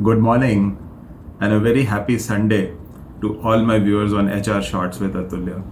Good morning and a very happy Sunday to all my viewers on HR Shorts with Atulya.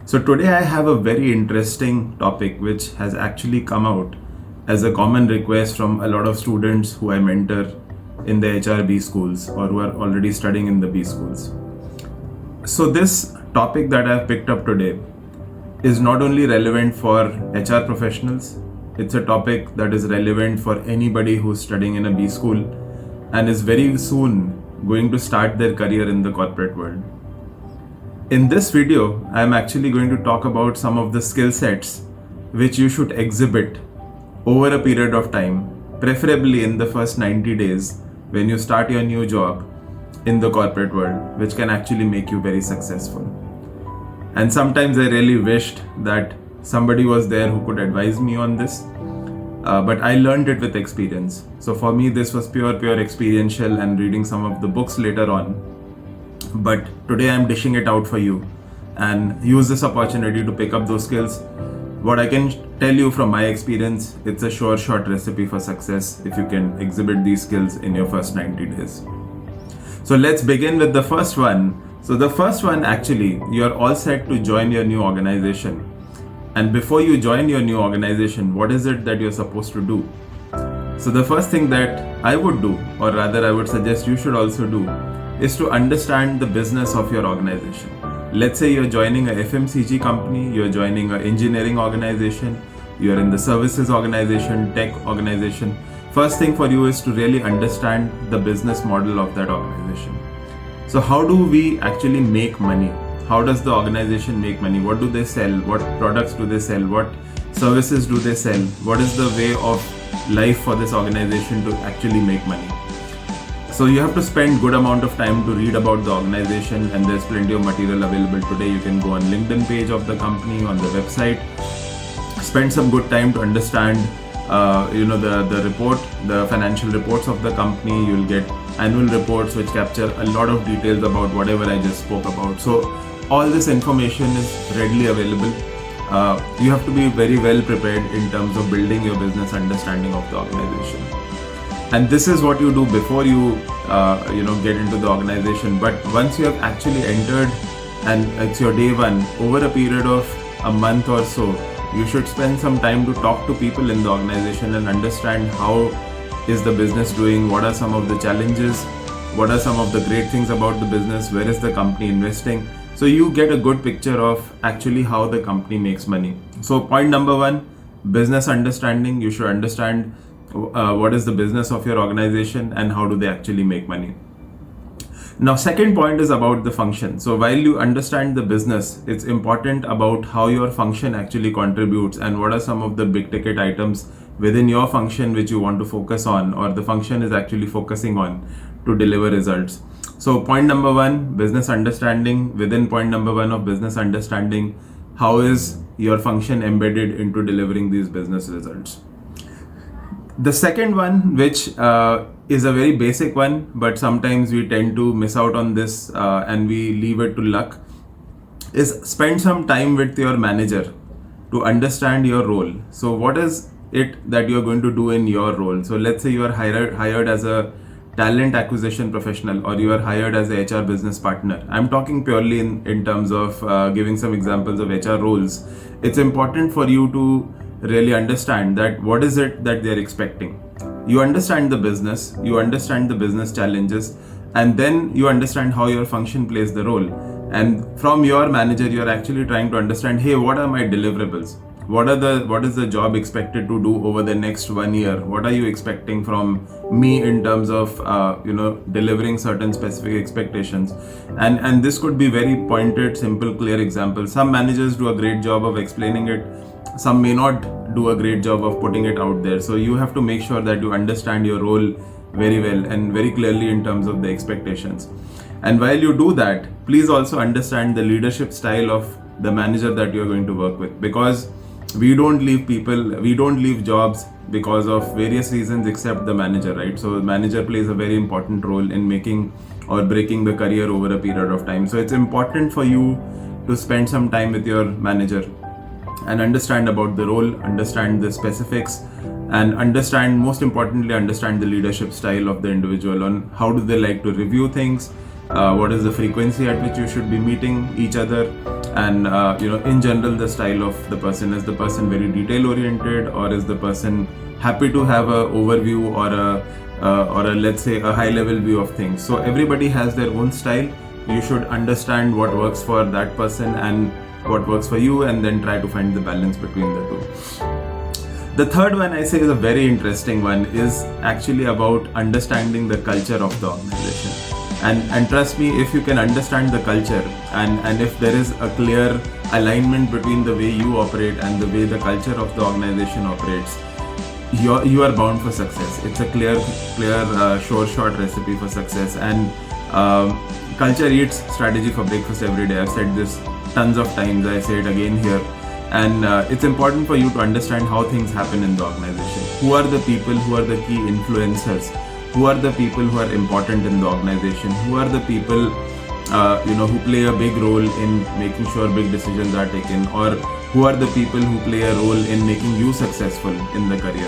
So today I have a very interesting topic which has actually come out as a common request from a lot of students who I mentor in the HR B schools or who are already studying in the B schools. So this topic that I've picked up today is not only relevant for HR professionals, it's a topic that is relevant for anybody who's studying in a B school and is very soon going to start their career in the corporate world. In this video, I'm actually going to talk about some of the skill sets which you should exhibit over a period of time, preferably in the first 90 days when you start your new job in the corporate world, which can actually make you very successful. And sometimes I really wished that somebody was there who could advise me on this. But I learned it with experience. So for me, this was pure experiential and reading some of the books later on. But today I'm dishing it out for you and use this opportunity to pick up those skills. What I can tell you from my experience, it's a sure shot recipe for success if you can exhibit these skills in your first 90 days. So let's begin with the first one. So the first one, actually, you're all set to join your new organization. And before you join your new organization, what is it that you're supposed to do? So the first thing that I would do, or rather I would suggest you should also do, is to understand the business of your organization. Let's say you're joining a FMCG company, you're joining an engineering organization, you're in the services organization, tech organization. First thing for you is to really understand the business model of that organization. So how do we actually make money? How does the organization make money? What do they sell? What products do they sell? What services do they sell? What is the way of life for this organization to actually make money? So you have to spend good amount of time to read about the organization, and there's plenty of material available today. You can go on LinkedIn page of the company, on the website. Spend some good time to understand the report, the financial reports of the company. You'll get annual reports which capture a lot of details about whatever I just spoke about. So all this information is readily available. You have to be very well prepared in terms of building your business understanding of the organization. And this is what you do before you get into the organization. But once you have actually entered and it's your day one, over a period of a month or so, you should spend some time to talk to people in the organization and understand how is the business doing, what are some of the challenges, what are some of the great things about the business, where is the company investing. So you get a good picture of actually how the company makes money. So point number one, business understanding. You should understand what is the business of your organization and how do they actually make money. Now, second point is about the function. So while you understand the business, it's important about how your function actually contributes and what are some of the big ticket items within your function which you want to focus on, or the function is actually focusing on to deliver results. So point number one, business understanding. Within point number one of business understanding, how is your function embedded into delivering these business results? The second one, which is a very basic one, but sometimes we tend to miss out on this and we leave it to luck, is spend some time with your manager to understand your role. So what is it that you're going to do in your role? So let's say you are hired as a talent acquisition professional, or you are hired as a HR business partner. I'm talking purely in terms of giving some examples of HR roles. It's important for you to really understand that what is it that they're expecting. You understand the business, you understand the business challenges, and then you understand how your function plays the role. And from your manager, you're actually trying to understand, hey, what are my deliverables? What is the job expected to do over the next 1 year? What are you expecting from me in terms of delivering certain specific expectations? And this could be very pointed, simple, clear examples. Some managers do a great job of explaining it. Some may not do a great job of putting it out there. So you have to make sure that you understand your role very well and very clearly in terms of the expectations. And while you do that, please also understand the leadership style of the manager that you're going to work with, because we don't leave jobs because of various reasons except the manager, right? So the manager plays a very important role in making or breaking the career over a period of time. So it's important for you to spend some time with your manager and understand about the role, understand the specifics, and understand, most importantly, understand the leadership style of the individual, on how do they like to review things, what is the frequency at which you should be meeting each other, and in general, the style of the person. Is the person very detail oriented, or is the person happy to have a overview or a let's say a high level view of things? So everybody has their own style. You should understand what works for that person and what works for you, and then try to find the balance between the two. The third one I say is a very interesting one, is actually about understanding the culture of the organization. And trust me, if you can understand the culture, and if there is a clear alignment between the way you operate and the way the culture of the organization operates, you are bound for success. It's a clear sure shot recipe for success. And culture eats strategy for breakfast every day. I've said this tons of times. I say it again here. And it's important for you to understand how things happen in the organization. Who are the people who are the key influencers? Who are the people who are important in the organization? Who are the people who play a big role in making sure big decisions are taken? Or who are the people who play a role in making you successful in the career?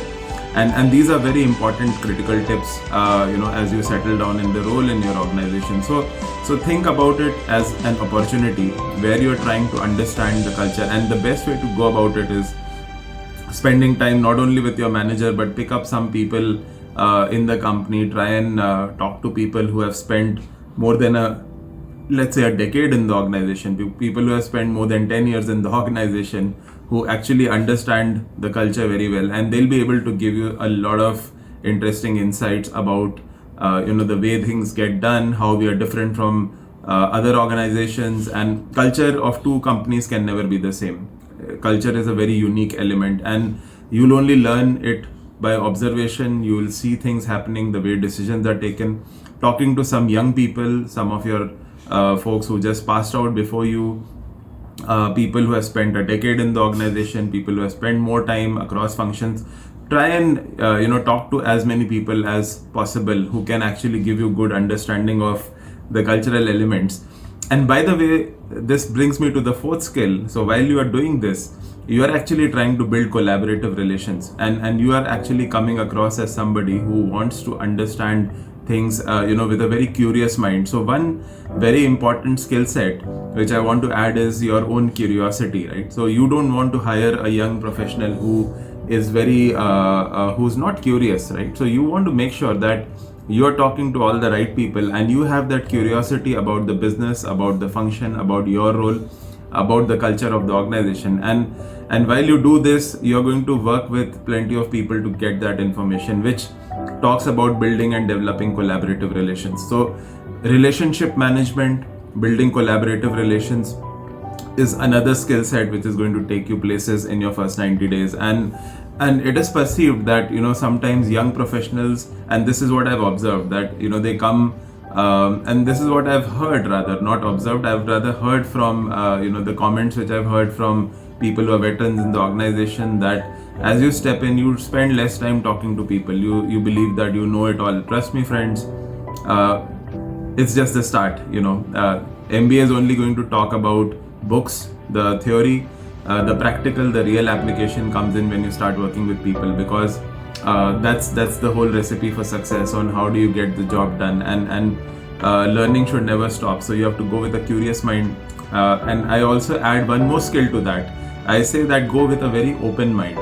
And these are very important critical tips as you settle down in the role in your organization. So think about it as an opportunity where you're trying to understand the culture, and the best way to go about it is spending time not only with your manager, but pick up some people in the company. Try and talk to people who have spent more than let's say a decade in the organization, people who have spent more than 10 years in the organization, who actually understand the culture very well, and they'll be able to give you a lot of interesting insights about the way things get done, how we are different from other organizations. And culture of two companies can never be the same. Culture is a very unique element, and you'll only learn it by observation. You will see things happening, the way decisions are taken, talking to some young people, some of your folks who just passed out before you, people who have spent a decade in the organization, people who have spent more time across functions. Try and talk to as many people as possible who can actually give you good understanding of the cultural elements. And by the way, this brings me to the fourth skill. So while you are doing this, you are actually trying to build collaborative relations, and you are actually coming across as somebody who wants to understand things with a very curious mind. So one very important skill set which I want to add is your own curiosity, right? So you don't want to hire a young professional who is very who's not curious, right? So you want to make sure that you are talking to all the right people, and you have that curiosity about the business, about the function, about your role, about the culture of the organization. And while you do this, you're going to work with plenty of people to get that information, which talks about building and developing collaborative relations. So relationship management, building collaborative relations, is another skill set which is going to take you places in your first 90 days. And it is perceived that sometimes young professionals, and this is what I've observed, that they come and this is what I've heard, rather not observed, I've rather heard from the comments which I've heard from people who are veterans in the organization, that as you step in, you spend less time talking to people. You believe that you know it all. Trust me, friends, it's just the start. MBA is only going to talk about books, the theory. The practical, the real application comes in when you start working with people, because that's the whole recipe for success on how do you get the job done. And learning should never stop. So you have to go with a curious mind. And I also add one more skill to that. I say that go with a very open mind.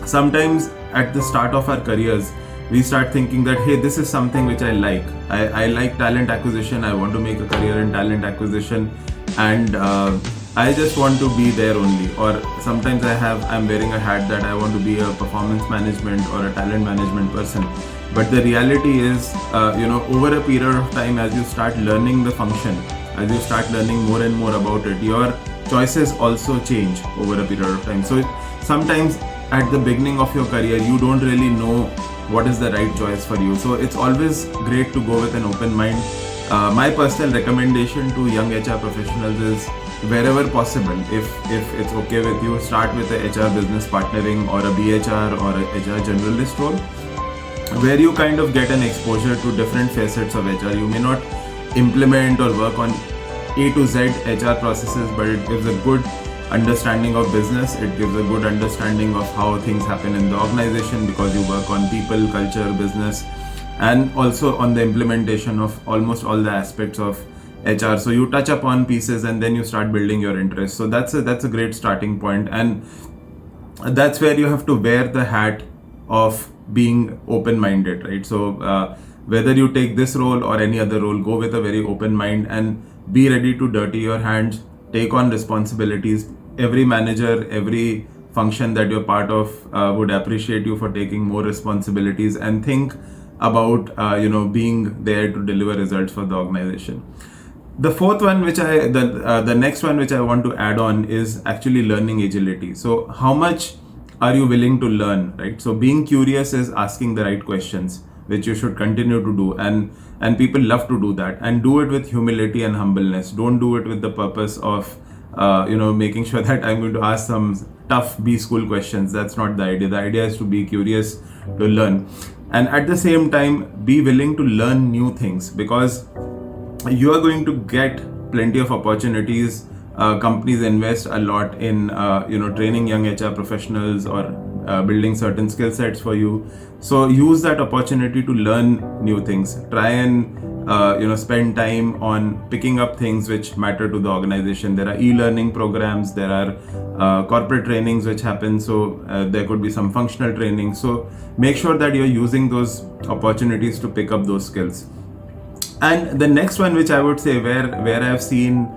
Sometimes at the start of our careers, we start thinking that, hey, this is something which I like. I like talent acquisition. I want to make a career in talent acquisition, and I just want to be there only. Or sometimes I'm wearing a hat that I want to be a performance management or a talent management person. But the reality is, over a period of time, as you start learning the function, as you start learning more and more about it, your choices also change over a period of time. So sometimes at the beginning of your career, you don't really know what is the right choice for you. So it's always great to go with an open mind. My personal recommendation to young HR professionals is, wherever possible, if it's okay with you, start with a HR business partnering or a BHR or a HR generalist role, where you kind of get an exposure to different facets of HR. You may not implement or work on A to Z HR processes, but it gives a good understanding of business. It gives a good understanding of how things happen in the organization, because you work on people, culture, business, and also on the implementation of almost all the aspects of HR. So you touch upon pieces and then you start building your interest. So that's a great starting point, and that's where you have to wear the hat of being open-minded, right? So whether you take this role or any other role, go with a very open mind and be ready to dirty your hands, take on responsibilities. Every manager, every function that you're part of would appreciate you for taking more responsibilities, and think about being there to deliver results for the organization. The fourth one, the next one which I want to add on, is actually learning agility. So how much are you willing to learn, right? So being curious is asking the right questions, which you should continue to do, and people love to do that, and do it with humility and humbleness. Don't do it with the purpose of making sure that I'm going to ask some tough B school questions. That's not the idea. The idea is to be curious, to learn, and at the same time be willing to learn new things, because you are going to get plenty of opportunities. Companies invest a lot in training young HR professionals, or building certain skill sets for you. So use that opportunity to learn new things. Try and spend time on picking up things which matter to the organization. There are e-learning programs, there are corporate trainings which happen, so there could be some functional training. So make sure that you're using those opportunities to pick up those skills. And the next one, which I would say where I've seen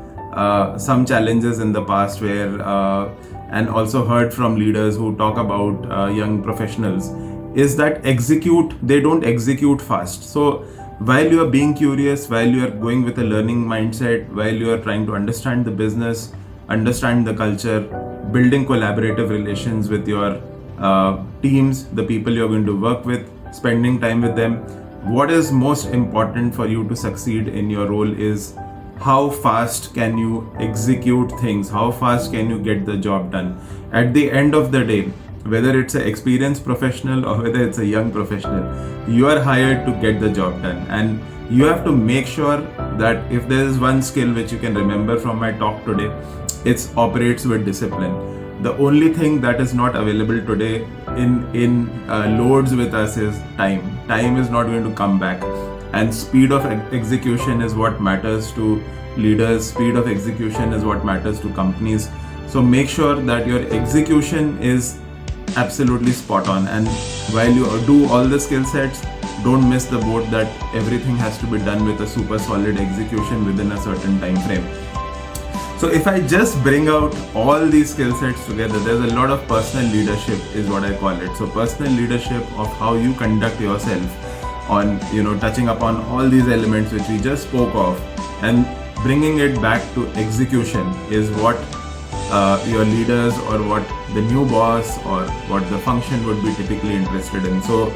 some challenges in the past, where and also heard from leaders who talk about young professionals, is that they don't execute fast. So while you are being curious, while you are going with a learning mindset, while you are trying to understand the business, understand the culture, building collaborative relations with your teams, the people you're going to work with, spending time with them, what is most important for you to succeed in your role is how fast can you execute things, how fast can you get the job done. At the end of the day, whether it's an experienced professional or whether it's a young professional, you are hired to get the job done, and you have to make sure that if there is one skill which you can remember from my talk today, it operates with discipline. The only thing that is not available today in loads with us is time. Time is not going to come back, and speed of execution is what matters to leaders. Speed of execution is what matters to companies. So make sure that your execution is absolutely spot on, and while you do all the skill sets, don't miss the boat that everything has to be done with a super solid execution within a certain time frame. So if I just bring out all these skill sets together, there's a lot of personal leadership is what I call it. So personal leadership of how you conduct yourself on, touching upon all these elements which we just spoke of, and bringing it back to execution is what your leaders, or what the new boss, or what the function would be typically interested in. So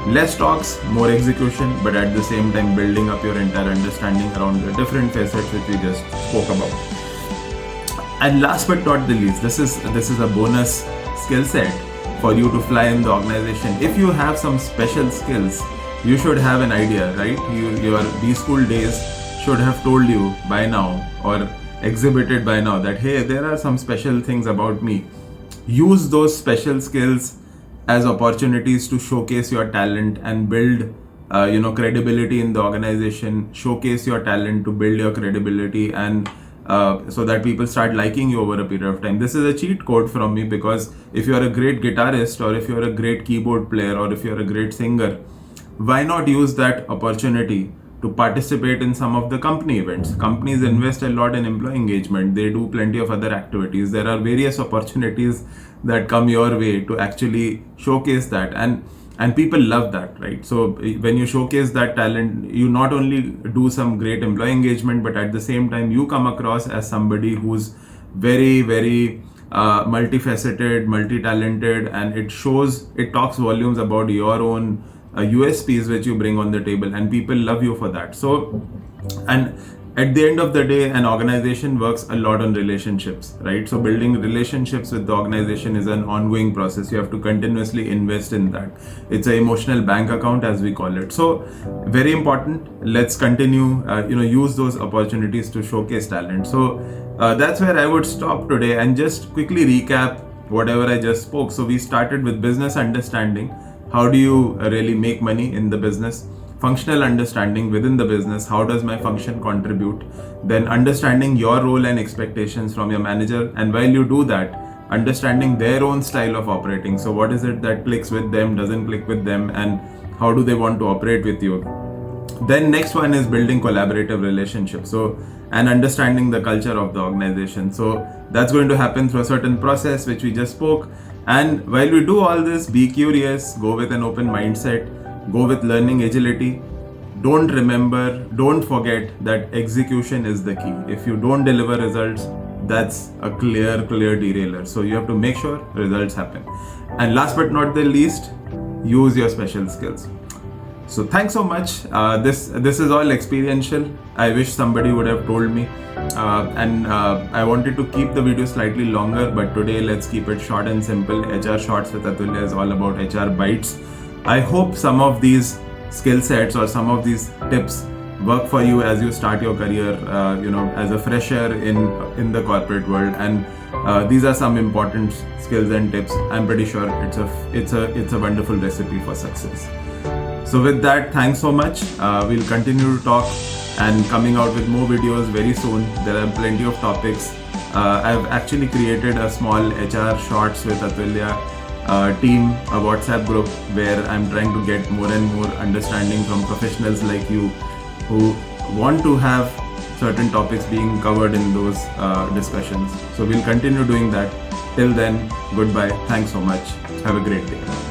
less talks, more execution, but at the same time building up your entire understanding around the different facets which we just spoke about. And last but not the least, this is a bonus skill set for you to fly in the organization. If you have some special skills, you should have an idea, right? Your B-school days should have told you by now, or exhibited by now, that hey, there are some special things about me. Use those special skills as opportunities to showcase your talent and build credibility in the organization. Showcase your talent to build your credibility, and so that people start liking you over a period of time. This is a cheat code from me, because if you're a great guitarist, or if you're a great keyboard player, or if you're a great singer, why not use that opportunity to participate in some of the company events? Companies invest a lot in employee engagement. They do plenty of other activities. There are various opportunities that come your way to actually showcase that, and people love that, right? So when you showcase that talent, you not only do some great employee engagement, but at the same time you come across as somebody who's very, very multifaceted, multi-talented, and it talks volumes about your own USPs which you bring on the table, and people love you for that. So, and at the end of the day, an organization works a lot on relationships, right? So building relationships with the organization is an ongoing process. You have to continuously invest in that. It's an emotional bank account, as we call it. So very important. Let's continue, use those opportunities to showcase talent. So that's where I would stop today and just quickly recap whatever I just spoke. So we started with business understanding. How do you really make money in the business? Functional understanding within the business. How does my function contribute? Then understanding your role and expectations from your manager. And while you do that, understanding their own style of operating. So what is it that clicks with them, doesn't click with them, and how do they want to operate with you? Then next one is building collaborative relationships. So and understanding the culture of the organization. So that's going to happen through a certain process which we just spoke. And while we do all this, be curious, go with an open mindset, go with learning agility. Don't forget that execution is the key. If you don't deliver results, that's a clear derailer. So you have to make sure results happen. And last but not the least, use your special skills. So thanks so much. This is all experiential. I wish somebody would have told me. I wanted to keep the video slightly longer, but today let's keep it short and simple. HR Shorts with Atulya is all about HR bites. I hope some of these skill sets or some of these tips work for you as you start your career, as a fresher in the corporate world. And these are some important skills and tips. I'm pretty sure it's a wonderful recipe for success. So with that, thanks so much. We'll continue to talk and coming out with more videos very soon. There are plenty of topics. I've actually created a small HR Shorts with Atulya team, a WhatsApp group where I'm trying to get more and more understanding from professionals like you who want to have certain topics being covered in those discussions. So we'll continue doing that. Till then, goodbye. Thanks so much. Have a great day.